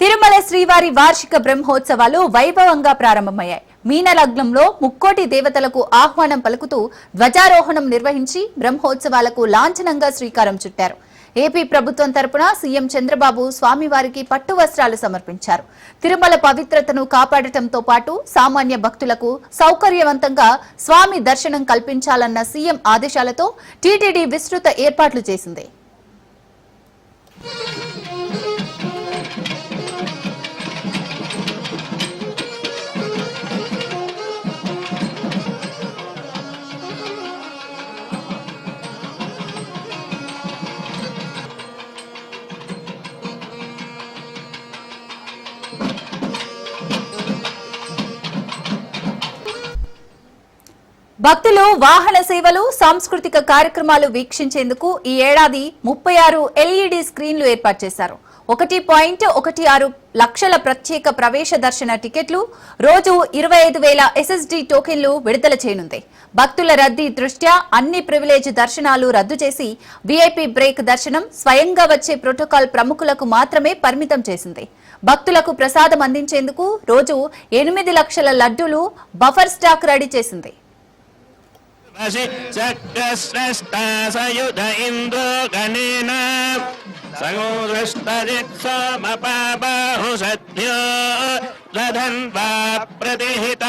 తిరుమల శ్రీవారి వార్షిక బ్రహ్మోత్సవాలు వైభవంగా ప్రారంభమయ్యాయి. మీన లగ్నంలో ముక్కోటి దేవతలకు ఆహ్వానం పలుకుతూ ధ్వజారోహణం నిర్వహించి బ్రహ్మోత్సవాలకు లాంఛనంగా శ్రీకారం చుట్టారు. ఏపీ ప్రభుత్వం తరపున సీఎం చంద్రబాబు స్వామివారికి పట్టు వస్త్రాలు సమర్పించారు. తిరుమల పవిత్రతను కాపాడటంతో పాటు సామాన్య భక్తులకు సౌకర్యవంతంగా స్వామి దర్శనం కల్పించాలన్న సీఎం ఆదేశాలతో టీటీడీ విస్తృత ఏర్పాట్లు చేసింది. భక్తులు వాహన సేవలు, సాంస్కృతిక కార్యక్రమాలు వీక్షించేందుకు ఈ ఏడాది 36 ఎల్ఈడీ స్క్రీన్లు ఏర్పాటు చేశారు. 1.16 లక్షల ప్రత్యేక ప్రవేశ దర్శన టికెట్లు, రోజు 25,000 ఎస్ఎస్డీ టోకెన్లు విడుదల చేయనుంది. భక్తుల రద్దీ దృష్ట్యా అన్ని ప్రివిలేజ్ దర్శనాలు రద్దు చేసి వీఐపీ బ్రేక్ దర్శనం, స్వయంగా వచ్చే ప్రోటోకాల్ ప్రముఖులకు మాత్రమే పరిమితం చేసింది. భక్తులకు ప్రసాదం అందించేందుకు రోజు 8 లక్షల లడ్డూలు బఫర్ స్టాక్ రెడీ చేసింది. సయుధ ఇంద్రో గణేన సమపాబాహు సద్యో దధన్వా ప్రతిహిత